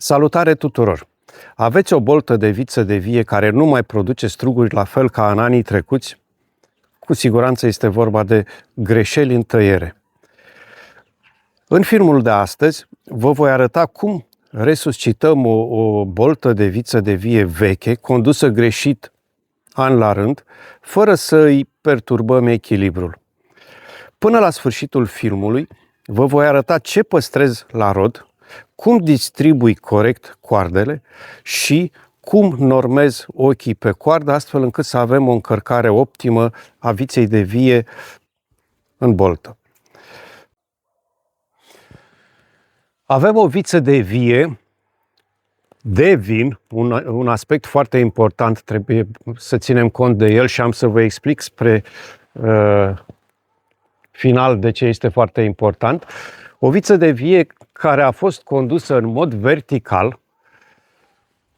Salutare tuturor! Aveți o boltă de viță de vie care nu mai produce struguri la fel ca în anii trecuți? Cu siguranță este vorba de greșeli în tăiere. În filmul de astăzi vă voi arăta cum resuscităm o boltă de viță de vie veche, condusă greșit an la rând, fără să îi perturbăm echilibrul. Până la sfârșitul filmului vă voi arăta ce păstrez la rod, cum distribui corect coardele și cum normez ochii pe coardă, astfel încât să avem o încărcare optimă a viței de vie în boltă. Avem o viță de vie de vin, un aspect foarte important, trebuie să ținem cont de el și am să vă explic spre final de ce este foarte important. O viță de vie care a fost condusă în mod vertical,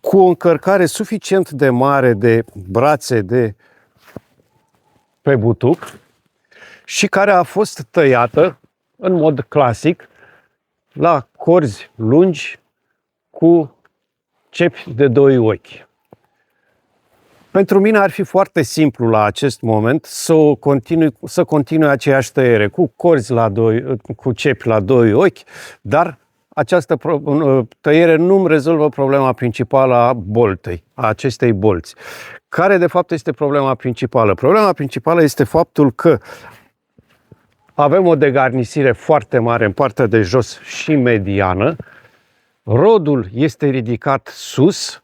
cu o încărcare suficient de mare de brațe pe butuc și care a fost tăiată în mod clasic la corzi lungi cu cepi de doi ochi. Pentru mine ar fi foarte simplu la acest moment să continui aceeași tăiere cu corzi cu cepi la doi ochi, dar această tăiere nu îmi rezolvă problema principală a boltei, a acestei bolți. Care de fapt este problema principală? Problema principală este faptul că avem o degarnisire foarte mare în partea de jos și mediană, rodul este ridicat sus,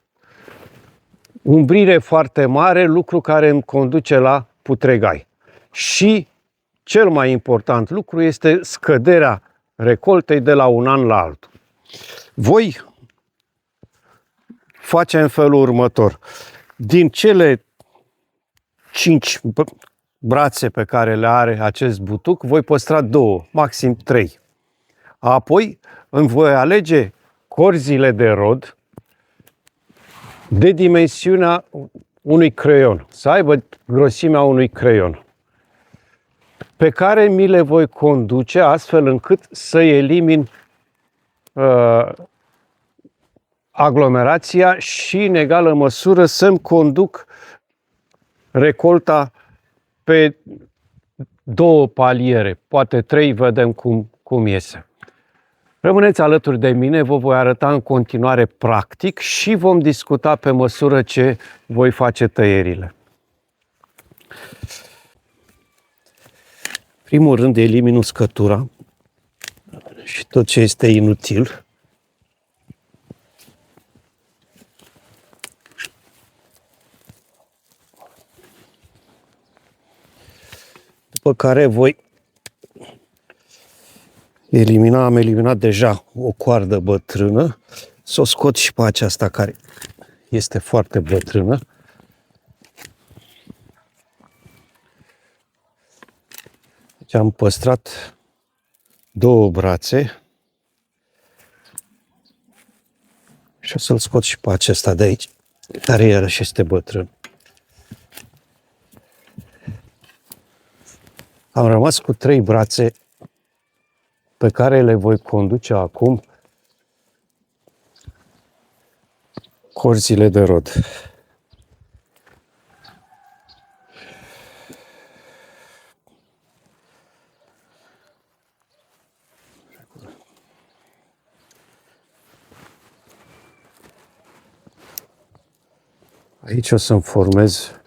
umbrire foarte mare, lucru care îmi conduce la putregai. Și cel mai important lucru este scăderea recoltei de la un an la altul. Voi face în felul următor. Din cele 5 brațe pe care le are acest butuc, voi păstra 2, maxim 3. Apoi îmi voi alege corzile de rod de dimensiunea unui creion, să aibă grosimea unui creion, pe care mi le voi conduce astfel încât să elimin aglomerația și în egală măsură să-mi conduc recolta pe 2 paliere, poate 3, vedem cum iese. Rămâneți alături de mine, vă voi arăta în continuare practic și vom discuta pe măsură ce voi face tăierile. Primul rând elimin uscătura și tot ce este inutil. După care voi am eliminat deja o coardă bătrână, să o scot și pe aceasta care este foarte bătrână. Deci am păstrat 2 brațe și o să-l scot și pe acesta de aici, care iarăși este bătrân. Am rămas cu 3 brațe pe care le voi conduce acum corzile de rod. Aici o să-mi formez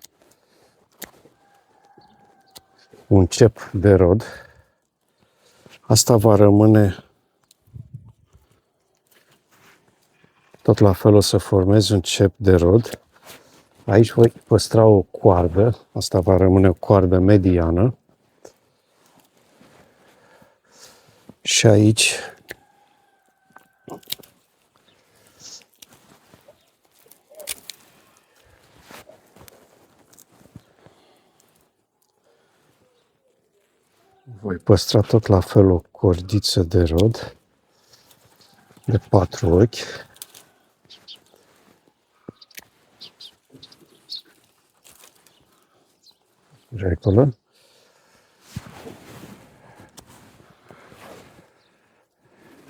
un cep de rod. Asta va rămâne tot la fel, o să formez un cep de rod. Aici voi păstra o coardă, asta va rămâne o coardă mediană. Și aici voi păstra tot la fel o cordiță de rod de 4 ochi. Regulă.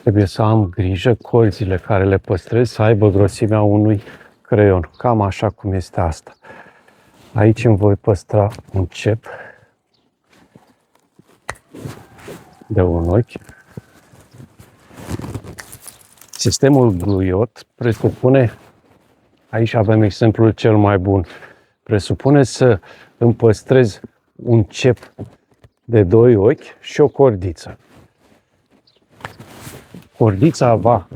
Trebuie să am grijă corzile care le păstrez să aibă grosimea unui creion. Cam așa cum este asta. Aici îmi voi păstra un cep de un ochi. Sistemul gluiot presupune, aici avem exemplul cel mai bun, presupune să îmi păstrez un cep de 2 ochi și o cordiță. Cordița va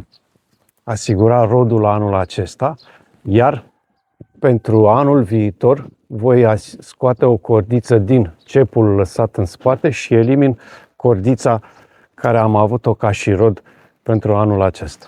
asigura rodul anul acesta, iar pentru anul viitor voi scoate o cordiță din cepul lăsat în spate și elimin cordița care am avut-o ca și rod pentru anul acesta.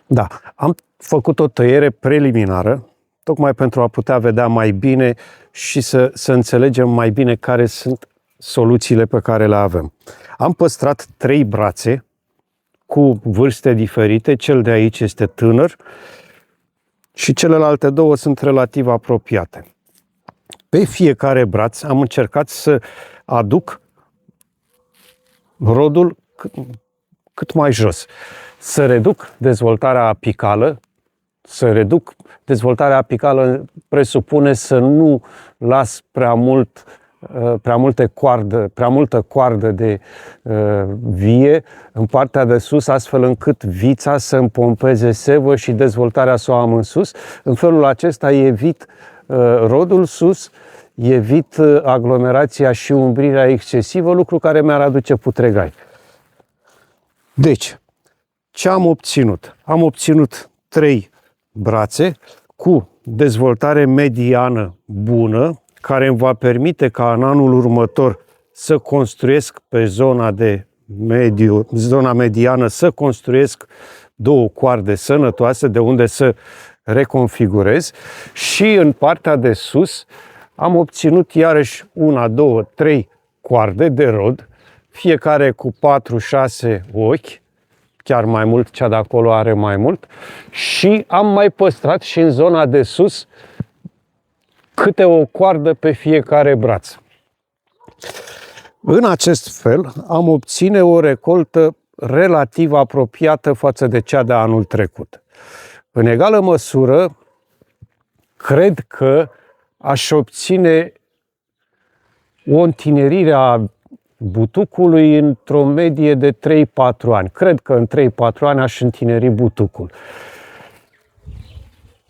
Da, am făcut o tăiere preliminară, tocmai pentru a putea vedea mai bine și să înțelegem mai bine care sunt soluțiile pe care le avem. Am păstrat 3 brațe cu vârste diferite, cel de aici este tânăr și celelalte 2 sunt relativ apropiate. Pe fiecare braț am încercat să aduc rodul cât mai jos, să reduc dezvoltarea apicală. Dezvoltarea apicală presupune să nu las prea multă coardă de vie în partea de sus, astfel încât vița să împompeze sevă și dezvoltarea să o am în sus. În felul acesta evit rodul sus, evit aglomerația și umbrirea excesivă, lucru care mi-ar aduce putregai. Deci, ce am obținut? Am obținut 3 brațe cu dezvoltare mediană bună, care îmi va permite ca în anul următor să construiesc pe zona mediană, să construiesc 2 coarde sănătoase de unde să reconfigurez și în partea de sus am obținut iarăși 1, 2, 3 coarde de rod, fiecare cu 4-6 ochi, chiar mai mult, cea de acolo are mai mult, și am mai păstrat și în zona de sus câte o coardă pe fiecare braț. În acest fel am obține o recoltă relativ apropiată față de cea de anul trecut. În egală măsură, cred că aș obține o întinerire a butucului într-o medie de 3-4 ani. Cred că în 3-4 ani aș întineri butucul.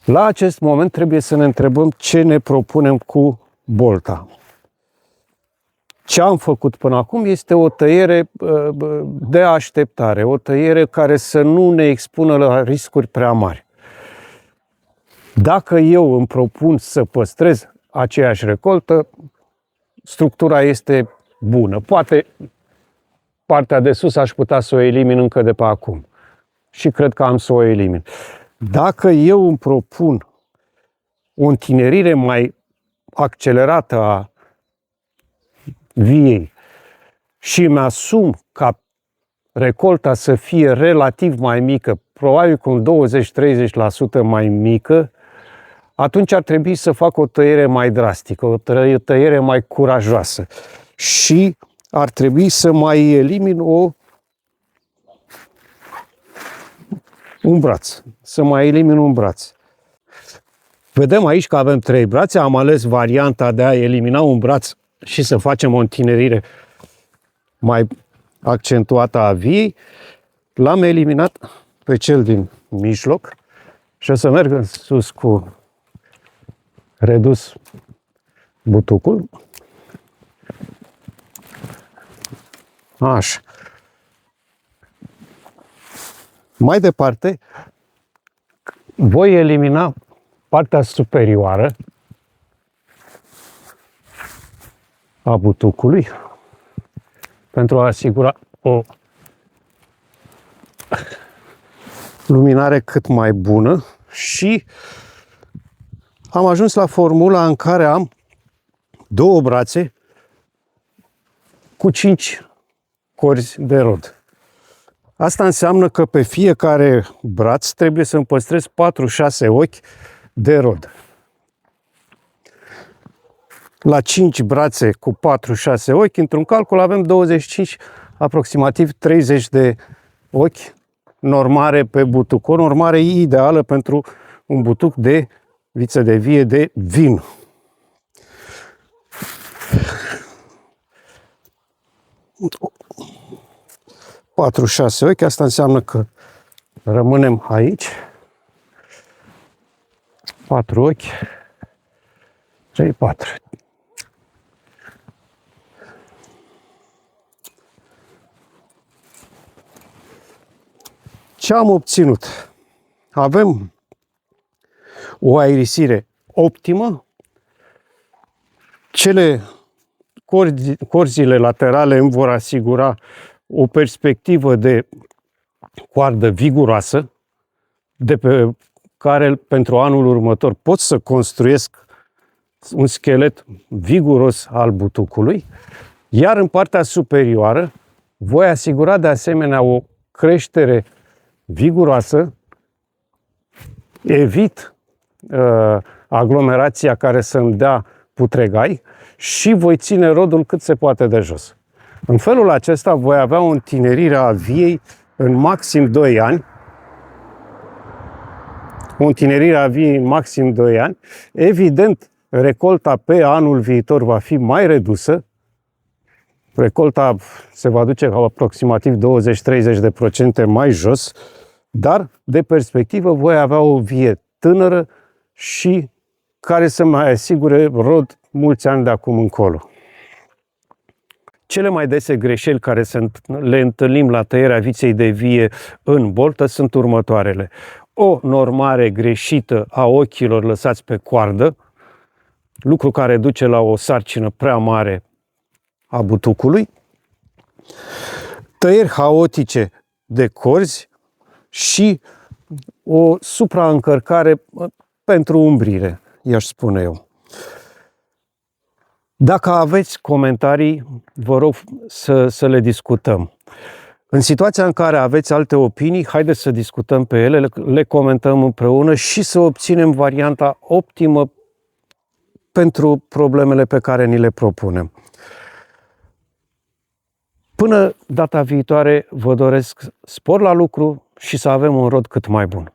La acest moment trebuie să ne întrebăm ce ne propunem cu bolta. Ce am făcut până acum este o tăiere de așteptare, o tăiere care să nu ne expună la riscuri prea mari. Dacă eu îmi propun să păstrez aceeași recoltă, structura este bună. Poate partea de sus aș putea să o elimin încă de pe acum. Și cred că am să o elimin. Dacă eu îmi propun o întinerire mai accelerată a viei și îmi asum ca recolta să fie relativ mai mică, probabil cu 20-30% mai mică, atunci ar trebui să fac o tăiere mai drastică, o tăiere mai curajoasă. Și ar trebui să mai elimin un braț. Să mai elimin un braț. Vedem aici că avem 3 brațe. Am ales varianta de a elimina un braț și să facem o întinerire mai accentuată a viei. L-am eliminat pe cel din mijloc și o să merg în sus cu redus butucul. Așa. Mai departe, voi elimina partea superioară a butucului pentru a asigura o luminare cât mai bună și am ajuns la formula în care am 2 brațe cu 5 corzi de rod. Asta înseamnă că pe fiecare braț trebuie să îmi păstrez 4-6 ochi de rod. la 5 brațe cu 4-6 ochi, într-un calcul avem 25, aproximativ 30 de ochi normare pe butuc. O normare ideală pentru un butuc de viță de vie de vin. Patru, 6 ochi, asta înseamnă că rămânem aici. 4 ochi. 3, 4. Ce am obținut? Avem o aerisire optimă. Corzile laterale îmi vor asigura o perspectivă de coardă viguroasă, de pe care pentru anul următor pot să construiesc un schelet viguros al butucului, iar în partea superioară voi asigura de asemenea o creștere viguroasă, evit aglomerația care să-mi dea putregai și voi ține rodul cât se poate de jos. În felul acesta voi avea o întinerire a viei în maxim 2 ani. O întinerire a viei în maxim 2 ani. Evident, recolta pe anul viitor va fi mai redusă. Recolta se va duce aproximativ 20-30% mai jos, dar de perspectivă voi avea o vie tânără și care să mai asigure rod mulți ani de acum încolo. Cele mai dese greșeli care le întâlnim la tăierea viței de vie în boltă sunt următoarele. O normare greșită a ochilor lăsați pe coardă, lucru care duce la o sarcină prea mare a butucului, tăieri haotice de corzi și o supraîncărcare pentru umbrire, i-aș spune eu. Dacă aveți comentarii, vă rog să le discutăm. În situația în care aveți alte opinii, haideți să discutăm pe ele, le comentăm împreună și să obținem varianta optimă pentru problemele pe care ni le propunem. Până data viitoare, vă doresc spor la lucru și să avem un rod cât mai bun.